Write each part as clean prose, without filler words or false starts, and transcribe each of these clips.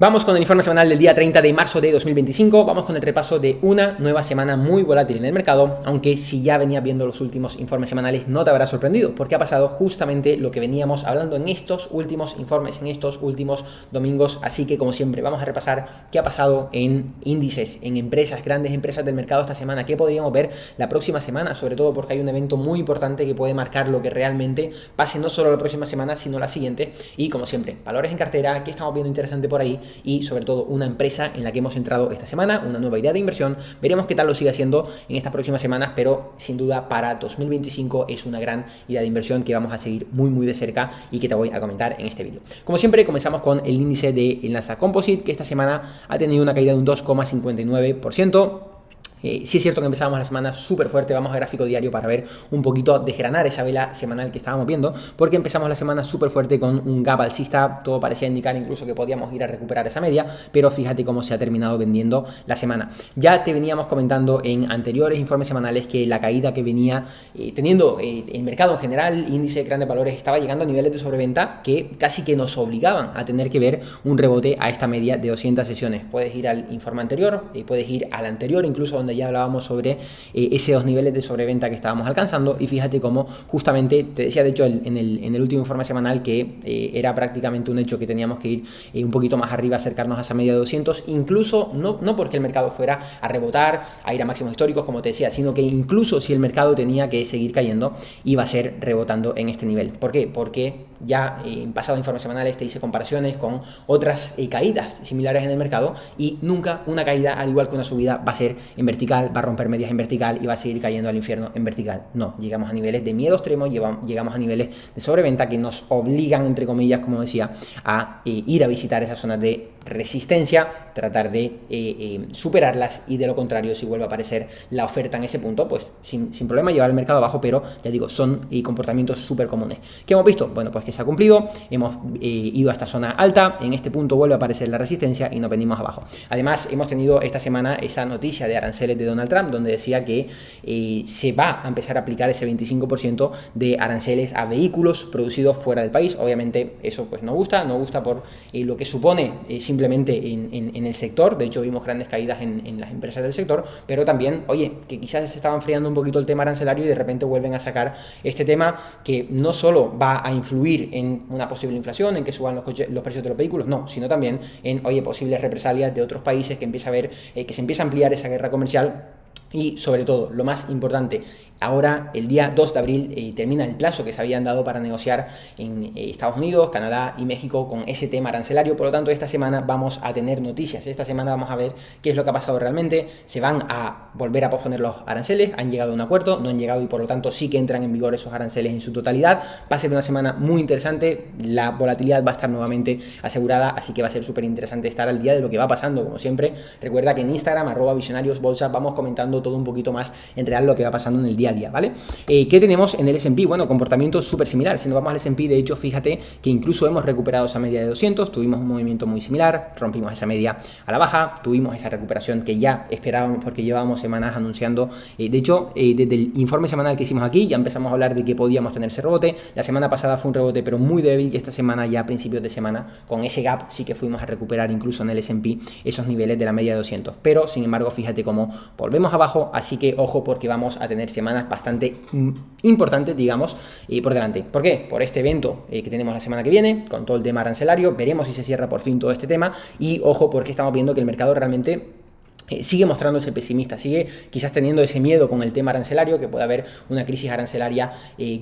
Vamos con el informe semanal del día 30 de marzo de 2025, vamos con el repaso de una nueva semana muy volátil en el mercado, aunque si ya venías viendo los últimos informes semanales no te habrá sorprendido, porque ha pasado justamente lo que veníamos hablando en estos últimos informes, en estos últimos domingos, así que como siempre vamos a repasar qué ha pasado en índices, en empresas, grandes empresas del mercado esta semana, qué podríamos ver la próxima semana, sobre todo porque hay un evento muy importante que puede marcar lo que realmente pase no solo la próxima semana, sino la siguiente, y como siempre, valores en cartera, qué estamos viendo interesante por ahí, y sobre todo una empresa en la que hemos entrado esta semana, una nueva idea de inversión. Veremos qué tal lo sigue haciendo en estas próximas semanas, pero sin duda para 2025 es una gran idea de inversión que vamos a seguir muy de cerca y que te voy a comentar en este vídeo. Como siempre, comenzamos con el índice del Nasdaq Composite, que esta semana ha tenido una caída de un 2,59%. Sí es cierto que empezábamos la semana súper fuerte, vamos a gráfico diario para ver un poquito, desgranar esa vela semanal que estábamos viendo, porque empezamos la semana súper fuerte con un gap alcista, todo parecía indicar incluso que podíamos ir a recuperar esa media, pero fíjate cómo se ha terminado vendiendo la semana. Ya te veníamos comentando en anteriores informes semanales que la caída que venía teniendo el mercado en general, índice de grandes valores, estaba llegando a niveles de sobreventa que casi que nos obligaban a tener que ver un rebote a esta media de 200 sesiones. Puedes ir al informe anterior, puedes ir al anterior, incluso donde ya hablábamos sobre esos niveles de sobreventa que estábamos alcanzando, y fíjate cómo justamente, te decía de hecho en el último informe semanal que era prácticamente un hecho que teníamos que ir un poquito más arriba, acercarnos a esa media de 200, incluso no porque el mercado fuera a rebotar, a ir a máximos históricos como te decía, sino que incluso si el mercado tenía que seguir cayendo, iba a ser rebotando en este nivel. ¿Por qué? Porque ya en pasado informes semanales te hice comparaciones con otras caídas similares en el mercado, y nunca una caída, al igual que una subida, va a ser en vertical, va a romper medias en vertical y va a seguir cayendo al infierno en vertical. No, llegamos a niveles de miedo extremo, llegamos a niveles de sobreventa que nos obligan, entre comillas, como decía, a ir a visitar esas zonas de resistencia, tratar de superarlas, y de lo contrario, si vuelve a aparecer la oferta en ese punto, pues sin problema llevar el mercado abajo, pero ya digo, son comportamientos súper comunes. ¿Qué hemos visto? Bueno, pues que se ha cumplido, hemos ido a esta zona alta, en este punto vuelve a aparecer la resistencia y nos venimos abajo. Además, hemos tenido esta semana esa noticia de aranceles de Donald Trump, donde decía que se va a empezar a aplicar ese 25% de aranceles a vehículos producidos fuera del país. Obviamente eso pues no gusta por lo que supone simplemente en el sector. De hecho, vimos grandes caídas en las empresas del sector, pero también, oye, que quizás se estaba enfriando un poquito el tema arancelario y de repente vuelven a sacar este tema que no solo va a influir en una posible inflación, en que suban los precios de los vehículos, no, sino también en, oye, posibles represalias de otros países, que empieza a ver que se empieza a ampliar esa guerra comercial. Y sobre todo, lo más importante, ahora el día 2 de abril termina el plazo que se habían dado para negociar en Estados Unidos, Canadá y México con ese tema arancelario. Por lo tanto, esta semana vamos a tener noticias. Esta semana vamos a ver qué es lo que ha pasado realmente. Se van a volver a posponer los aranceles, han llegado a un acuerdo, no han llegado, y por lo tanto sí que entran en vigor esos aranceles en su totalidad. Va a ser una semana muy interesante, la volatilidad va a estar nuevamente asegurada, así que va a ser súper interesante estar al día de lo que va pasando. Como siempre, recuerda que en Instagram, @visionariosbolsa, vamos comentando todo un poquito más en real lo que va pasando en el día a día, ¿vale? ¿Qué tenemos en el S&P? Bueno, comportamiento súper similar. Si nos vamos al S&P, de hecho, fíjate que incluso hemos recuperado esa media de 200, tuvimos un movimiento muy similar, rompimos esa media a la baja, tuvimos esa recuperación que ya esperábamos porque llevábamos semanas anunciando. De hecho, desde el informe semanal que hicimos aquí, ya empezamos a hablar de que podíamos tener ese rebote. La semana pasada fue un rebote, pero muy débil, y esta semana, ya a principios de semana, con ese gap, sí que fuimos a recuperar incluso en el S&P esos niveles de la media de 200. Pero, sin embargo, fíjate cómo volvemos abajo, así que ojo, porque vamos a tener semanas bastante importantes, digamos, por delante. ¿Por qué? Por este evento que tenemos la semana que viene, con todo el tema arancelario. Veremos si se cierra por fin todo este tema, y ojo, porque estamos viendo que el mercado realmente sigue mostrándose pesimista, sigue quizás teniendo ese miedo con el tema arancelario, que puede haber una crisis arancelaria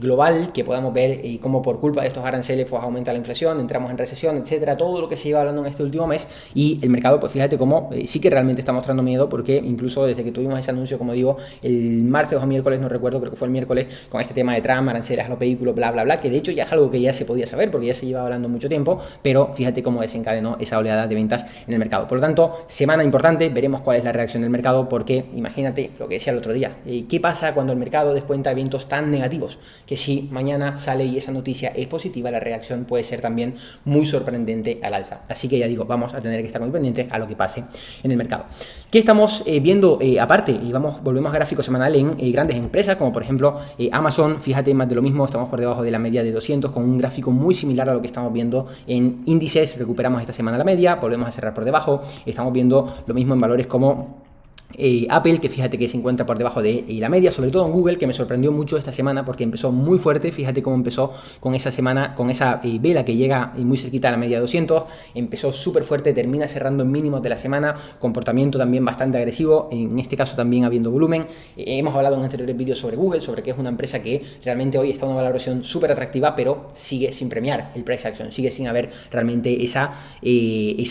global, que podamos ver cómo por culpa de estos aranceles pues aumenta la inflación, entramos en recesión, etcétera, todo lo que se lleva hablando en este último mes. Y el mercado, pues fíjate cómo sí que realmente está mostrando miedo, porque incluso desde que tuvimos ese anuncio, como digo, el martes o miércoles, no recuerdo, creo que fue el miércoles, con este tema de Trump, aranceles a los vehículos, bla bla bla, que de hecho ya es algo que ya se podía saber porque ya se lleva hablando mucho tiempo, pero fíjate cómo desencadenó esa oleada de ventas en el mercado. Por lo tanto, semana importante, veremos cuál cuál es la reacción del mercado, porque imagínate lo que decía el otro día, ¿qué pasa cuando el mercado descuenta eventos tan negativos? Que si mañana sale y esa noticia es positiva, la reacción puede ser también muy sorprendente al alza. Así que ya digo, vamos a tener que estar muy pendientes a lo que pase en el mercado. ¿Qué estamos viendo aparte? Y volvemos a gráfico semanal en grandes empresas, como por ejemplo Amazon. Fíjate, más de lo mismo, estamos por debajo de la media de 200 con un gráfico muy similar a lo que estamos viendo en índices. Recuperamos esta semana la media, volvemos a cerrar por debajo. Estamos viendo lo mismo en valores como Apple, que fíjate que se encuentra por debajo de la media, sobre todo en Google, que me sorprendió mucho esta semana porque empezó muy fuerte. Fíjate cómo empezó con esa semana, con esa vela que llega muy cerquita a la media de 200, empezó súper fuerte, termina cerrando en mínimos de la semana, comportamiento también bastante agresivo, en este caso también habiendo volumen. Hemos hablado en anteriores vídeos sobre Google, sobre que es una empresa que realmente hoy está en una valoración súper atractiva, pero sigue sin premiar el price action, sigue sin haber realmente esa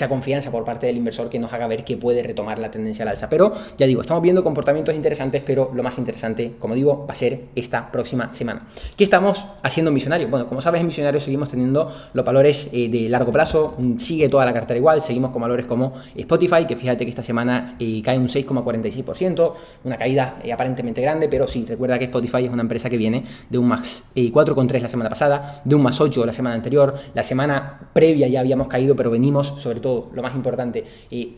confianza por parte del inversor que nos haga ver que puede retomar la tendencia al alza. Pero ya digo, estamos viendo comportamientos interesantes, pero lo más interesante, como digo, va a ser esta próxima semana. ¿Qué estamos haciendo en Visionario? Bueno, como sabes, en Visionario seguimos teniendo los valores de largo plazo, sigue toda la cartera igual, seguimos con valores como Spotify, que fíjate que esta semana cae un 6,46%, una caída aparentemente grande, pero sí, recuerda que Spotify es una empresa que viene de un más 4,3 la semana pasada, de un más 8 la semana anterior, la semana previa ya habíamos caído, pero venimos, sobre todo, lo más importante,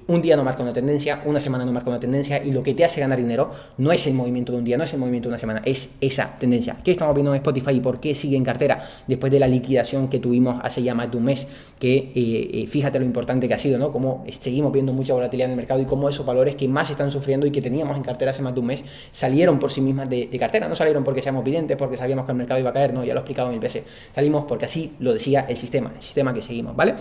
un día no marca una tendencia, una semana no marca una tendencia, y lo que te hace ganar dinero no es el movimiento de un día, no es el movimiento de una semana, es esa tendencia. ¿Qué estamos viendo en Spotify y por qué sigue en cartera después de la liquidación que tuvimos hace ya más de un mes? Que fíjate lo importante que ha sido, ¿no? Cómo seguimos viendo mucha volatilidad en el mercado y cómo esos valores que más están sufriendo y que teníamos en cartera hace más de un mes salieron por sí mismas de cartera. No salieron porque seamos videntes, porque sabíamos que el mercado iba a caer, no, ya lo he explicado mil veces. Salimos porque así lo decía el sistema que seguimos, ¿vale?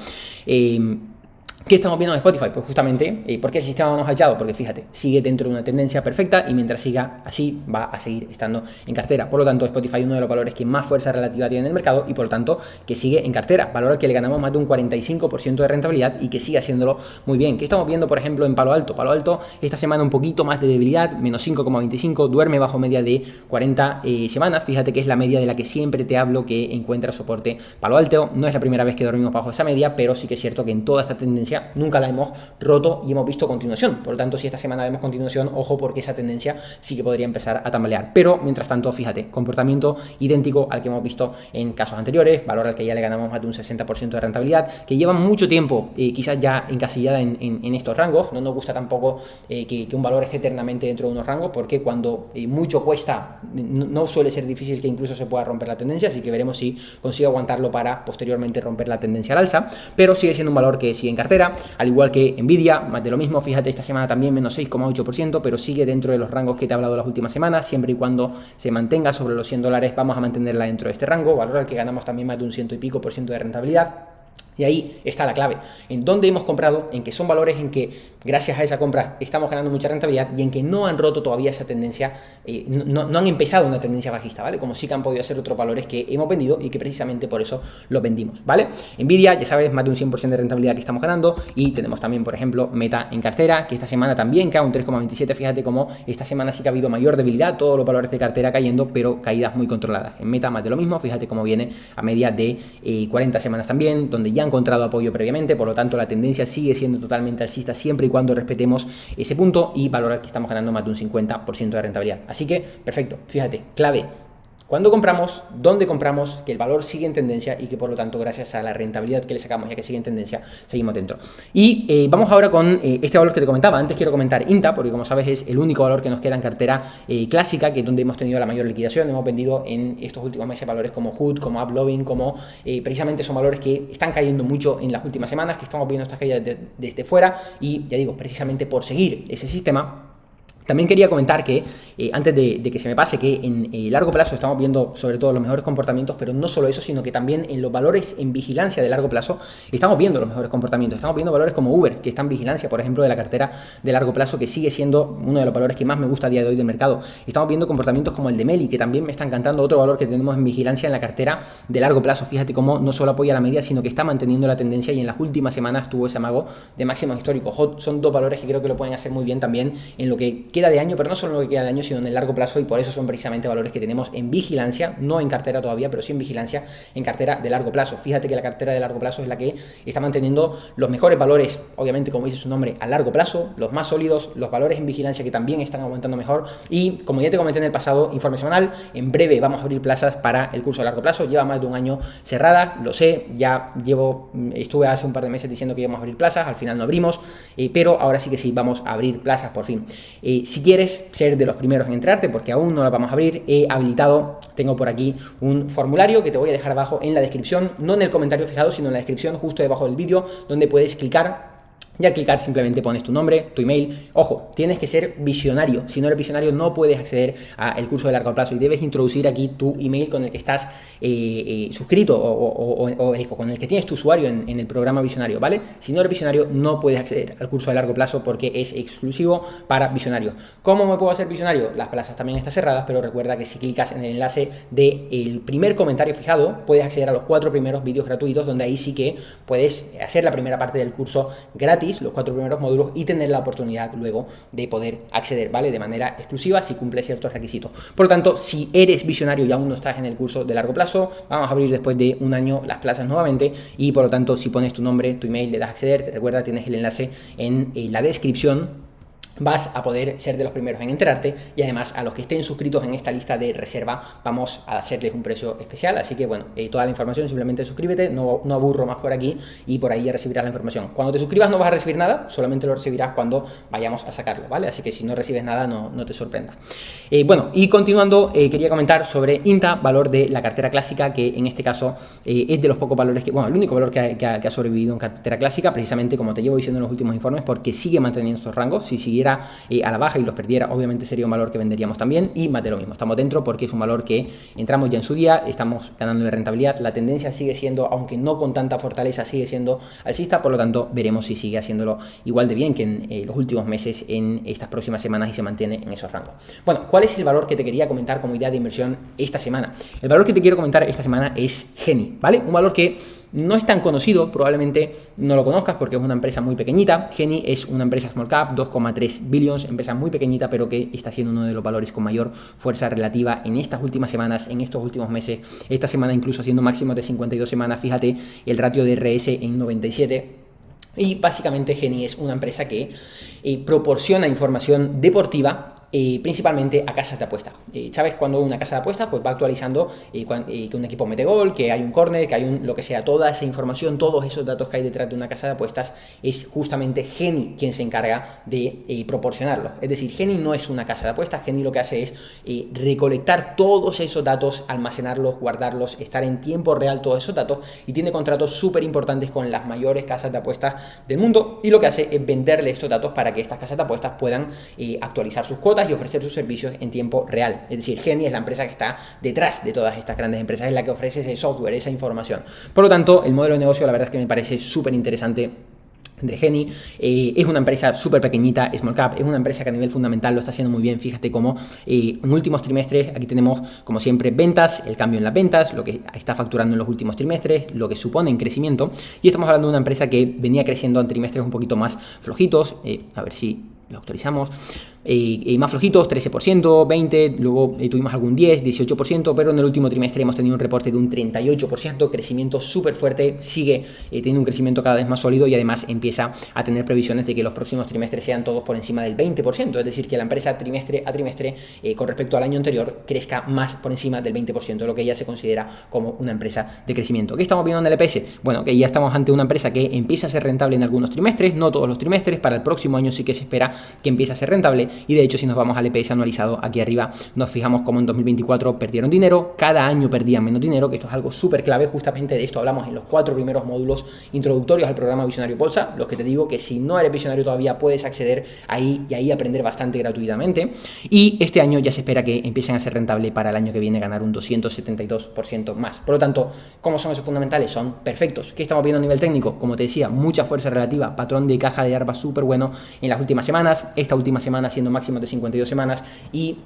¿Qué estamos viendo en Spotify? Pues justamente, ¿por qué el sistema nos ha hallado? Porque fíjate, sigue dentro de una tendencia perfecta y mientras siga así va a seguir estando en cartera. Por lo tanto, Spotify es uno de los valores que más fuerza relativa tiene en el mercado y por lo tanto que sigue en cartera. Valor al que le ganamos más de un 45% de rentabilidad y que sigue haciéndolo muy bien. ¿Qué estamos viendo, por ejemplo, en Palo Alto? Palo Alto esta semana un poquito más de debilidad, menos 5,25, duerme bajo media de 40 semanas. Fíjate que es la media de la que siempre te hablo que encuentra soporte Palo Alto. No es la primera vez que dormimos bajo esa media, pero sí que es cierto que en toda esta tendencia nunca la hemos roto y hemos visto continuación. Por lo tanto, si esta semana vemos continuación, ojo, porque esa tendencia sí que podría empezar a tambalear. Pero, mientras tanto, fíjate, comportamiento idéntico al que hemos visto en casos anteriores, valor al que ya le ganamos más de un 60% de rentabilidad, que lleva mucho tiempo quizás ya encasillada en estos rangos. No nos gusta tampoco que un valor esté eternamente dentro de unos rangos, porque cuando mucho cuesta, no suele ser difícil que incluso se pueda romper la tendencia, así que veremos si consigue aguantarlo para posteriormente romper la tendencia al alza, pero sigue siendo un valor que sigue en cartera, al igual que Nvidia, más de lo mismo. Fíjate, esta semana también menos 6,8%, pero sigue dentro de los rangos que te he hablado las últimas semanas. Siempre y cuando se mantenga sobre los $100, vamos a mantenerla dentro de este rango, valor al que ganamos también más de un 100 y pico % de rentabilidad. Y ahí está la clave, en dónde hemos comprado, en que son valores en que gracias a esa compra estamos ganando mucha rentabilidad y en que no han roto todavía esa tendencia, no han empezado una tendencia bajista, ¿vale? Como sí que han podido hacer otros valores que hemos vendido y que precisamente por eso los vendimos, ¿vale? Nvidia, ya sabes, más de un 100% de rentabilidad que estamos ganando, y tenemos también, por ejemplo, Meta en cartera, que esta semana también cae un 3,27, fíjate cómo esta semana sí que ha habido mayor debilidad, todos los valores de cartera cayendo, pero caídas muy controladas. En Meta más de lo mismo, fíjate cómo viene a media de 40 semanas también, donde ya encontrado apoyo previamente, por lo tanto la tendencia sigue siendo totalmente alcista siempre y cuando respetemos ese punto y valorar que estamos ganando más de un 50% de rentabilidad. Así que, perfecto, fíjate, clave. Cuando compramos, dónde compramos, que el valor sigue en tendencia y que por lo tanto gracias a la rentabilidad que le sacamos ya que sigue en tendencia, seguimos dentro. Y vamos ahora con este valor que te comentaba. Antes quiero comentar INTA, porque como sabes es el único valor que nos queda en cartera clásica, que es donde hemos tenido la mayor liquidación. Hemos vendido en estos últimos meses valores como HOOD, como AppLovin, como precisamente son valores que están cayendo mucho en las últimas semanas, que estamos viendo estas caídas desde fuera y ya digo, precisamente por seguir ese sistema. También quería comentar que, antes de que se me pase, que en largo plazo estamos viendo sobre todo los mejores comportamientos, pero no solo eso, sino que también en los valores en vigilancia de largo plazo estamos viendo los mejores comportamientos. Estamos viendo valores como Uber, que está en vigilancia, por ejemplo, de la cartera de largo plazo, que sigue siendo uno de los valores que más me gusta a día de hoy del mercado. Estamos viendo comportamientos como el de Meli, que también me está encantando, otro valor que tenemos en vigilancia en la cartera de largo plazo. Fíjate cómo no solo apoya la media, sino que está manteniendo la tendencia y en las últimas semanas tuvo ese amago de máximos históricos. Son dos valores que creo que lo pueden hacer muy bien también en lo que queda de año, pero no solo en lo que queda de año, sino en el largo plazo, y por eso son precisamente valores que tenemos en vigilancia, no en cartera todavía, pero sí en vigilancia, en cartera de largo plazo. Fíjate que la cartera de largo plazo es la que está manteniendo los mejores valores, obviamente como dice su nombre, a largo plazo, los más sólidos, los valores en vigilancia que también están aumentando mejor, y como ya te comenté en el pasado, informe semanal, en breve vamos a abrir plazas para el curso de largo plazo, lleva más de un año cerrada, lo sé, ya estuve hace un par de meses diciendo que íbamos a abrir plazas, al final no abrimos, pero ahora sí que sí, vamos a abrir plazas por fin. Si quieres ser de los primeros en enterarte, porque aún no la vamos a abrir, he habilitado, tengo por aquí un formulario que te voy a dejar abajo en la descripción, no en el comentario fijado, sino en la descripción justo debajo del vídeo, donde puedes clicar. Y al clicar simplemente pones tu nombre, tu email. Ojo, tienes que ser visionario. Si no eres visionario no puedes acceder al curso de largo plazo y debes introducir aquí tu email con el que estás suscrito o con el que tienes tu usuario en el programa visionario, ¿vale? Si no eres visionario no puedes acceder al curso de largo plazo porque es exclusivo para visionarios. ¿Cómo me puedo hacer visionario? Las plazas también están cerradas, pero recuerda que si clicas en el enlace del primer comentario fijado puedes acceder a los 4 primeros vídeos gratuitos, donde ahí sí que puedes hacer la primera parte del curso gratis, los 4 primeros módulos, y tener la oportunidad luego de poder acceder, ¿vale? De manera exclusiva si cumple ciertos requisitos. Por lo tanto, si eres visionario y aún no estás en el curso de largo plazo, vamos a abrir después de un año las plazas nuevamente, y por lo tanto, si pones tu nombre, tu email, le das a acceder, recuerda, tienes el enlace en la descripción. Vas a poder ser de los primeros en enterarte, y además a los que estén suscritos en esta lista de reserva vamos a hacerles un precio especial. Así que bueno, toda la información, simplemente suscríbete, no aburro más por aquí, y por ahí ya recibirás la información. Cuando te suscribas no vas a recibir nada, solamente lo recibirás cuando vayamos a sacarlo, ¿vale? Así que si no recibes nada no te sorprenda. Bueno, y continuando, quería comentar sobre INTA, valor de la cartera clásica, que en este caso es de los pocos valores que, bueno, el único valor que ha sobrevivido en cartera clásica, precisamente como te llevo diciendo en los últimos informes, porque sigue manteniendo estos rangos. Si siguiera a la baja y los perdiera, obviamente sería un valor que venderíamos también, y más de lo mismo, estamos dentro porque es un valor que entramos ya en su día, estamos ganando de rentabilidad, la tendencia sigue siendo, aunque no con tanta fortaleza, sigue siendo alcista, por lo tanto veremos si sigue haciéndolo igual de bien que en los últimos meses, en estas próximas semanas, y se mantiene en esos rangos. Bueno, ¿cuál es el valor que te quería comentar como idea de inversión esta semana? El valor que te quiero comentar esta semana es Geni, ¿vale? Un valor que no es tan conocido, probablemente no lo conozcas porque es una empresa muy pequeñita. Geni es una empresa small cap, 2,3 billions, empresa muy pequeñita, pero que está siendo uno de los valores con mayor fuerza relativa en estas últimas semanas, en estos últimos meses. Esta semana incluso haciendo máximos de 52 semanas, fíjate, el ratio de RS en 97. Y básicamente Geni es una empresa que proporciona información deportiva principalmente a casas de apuesta. ¿Sabes? Cuando una casa de apuesta pues va actualizando que un equipo mete gol, que hay un córner, que hay un lo que sea, toda esa información, todos esos datos que hay detrás de una casa de apuestas, es justamente Geni quien se encarga de proporcionarlo. Es decir, Geni no es una casa de apuestas, Geni lo que hace es recolectar todos esos datos, almacenarlos, guardarlos, estar en tiempo real todos esos datos, y tiene contratos súper importantes con las mayores casas de apuestas del mundo, y lo que hace es venderle estos datos para que estas casas de apuestas puedan actualizar sus cuotas y ofrecer sus servicios en tiempo real. Es decir, Geni es la empresa que está detrás de todas estas grandes empresas, es la que ofrece ese software, esa información. Por lo tanto, el modelo de negocio la verdad es que me parece súper interesante de Geni. Es una empresa súper pequeñita, small cap, es una empresa que a nivel fundamental lo está haciendo muy bien. Fíjate cómo en últimos trimestres, aquí tenemos como siempre ventas, el cambio en las ventas, lo que está facturando en los últimos trimestres, lo que supone en crecimiento, y estamos hablando de una empresa que venía creciendo en trimestres un poquito más flojitos, a ver si lo actualizamos, más flojitos, 13%, 20%, luego tuvimos algún 10%, 18%, pero en el último trimestre hemos tenido un reporte de un 38%, crecimiento súper fuerte, sigue teniendo un crecimiento cada vez más sólido, y además empieza a tener previsiones de que los próximos trimestres sean todos por encima del 20%, es decir, que la empresa trimestre a trimestre con respecto al año anterior crezca más por encima del 20%, lo que ya se considera como una empresa de crecimiento. ¿Qué estamos viendo en el EPS? Bueno, que ya estamos ante una empresa que empieza a ser rentable en algunos trimestres, no todos los trimestres, para el próximo año sí que se espera que empiece a ser rentable, y de hecho si nos vamos al EPS anualizado, aquí arriba nos fijamos como en 2024 perdieron dinero, cada año perdían menos dinero, que esto es algo súper clave, justamente de esto hablamos en los 4 primeros módulos introductorios al programa Visionario Bolsa, los que te digo que si no eres visionario todavía puedes acceder ahí y ahí aprender bastante gratuitamente, y este año ya se espera que empiecen a ser rentable para el año que viene ganar un 272% más. Por lo tanto, ¿cómo son esos fundamentales? Son perfectos. ¿Qué estamos viendo a nivel técnico? Como te decía, mucha fuerza relativa, patrón de caja de ARPA súper bueno en las últimas semanas, esta última semana siendo máximos de 52 semanas, y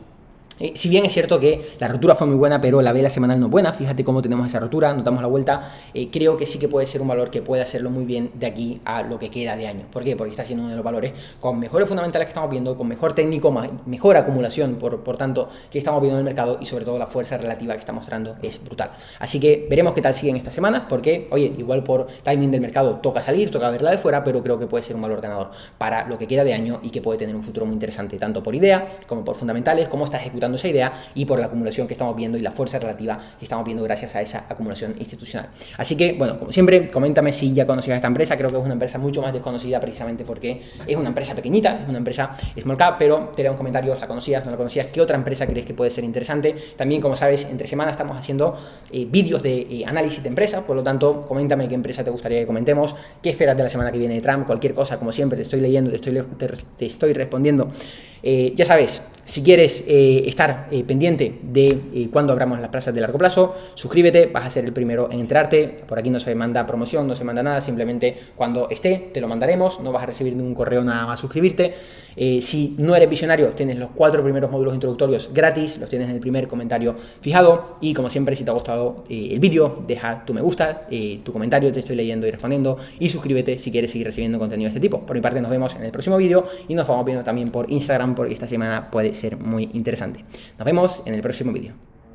Si bien es cierto que la rotura fue muy buena, pero la vela semanal no es buena, fíjate cómo tenemos esa rotura, notamos la vuelta, creo que sí que puede ser un valor que puede hacerlo muy bien de aquí a lo que queda de año. ¿Por qué? Porque está siendo uno de los valores con mejores fundamentales que estamos viendo, con mejor técnico, mejor acumulación, por tanto, que estamos viendo en el mercado, y sobre todo la fuerza relativa que está mostrando es brutal. Así que veremos qué tal siguen esta semana, porque, oye, igual por timing del mercado toca salir, toca verla de fuera, pero creo que puede ser un valor ganador para lo que queda de año y que puede tener un futuro muy interesante, tanto por idea, como por fundamentales, cómo está ejecutando esa idea y por la acumulación que estamos viendo y la fuerza relativa que estamos viendo gracias a esa acumulación institucional. Así que, bueno, como siempre, coméntame si ya conocías esta empresa. Creo que es una empresa mucho más desconocida precisamente porque es una empresa pequeñita, es una empresa small cap, pero te leo en comentarios, ¿la conocías, no la conocías? ¿Qué otra empresa crees que puede ser interesante? También, como sabes, entre semana estamos haciendo vídeos de análisis de empresas, por lo tanto, coméntame qué empresa te gustaría que comentemos, qué esperas de la semana que viene de Trump, cualquier cosa, como siempre, te estoy leyendo, te estoy respondiendo. Ya sabes, si quieres estar pendiente de cuando abramos las plazas de largo plazo, suscríbete, vas a ser el primero en enterarte. Por aquí no se manda promoción, no se manda nada, simplemente cuando esté te lo mandaremos, no vas a recibir ningún correo nada más suscribirte. Si no eres visionario, tienes los 4 primeros módulos introductorios gratis, los tienes en el primer comentario fijado. Y como siempre, si te ha gustado el vídeo, deja tu me gusta, tu comentario, te estoy leyendo y respondiendo, y suscríbete si quieres seguir recibiendo contenido de este tipo. Por mi parte, nos vemos en el próximo vídeo y nos vamos viendo también por Instagram, porque esta semana puede ser muy interesante. Nos vemos en el próximo vídeo.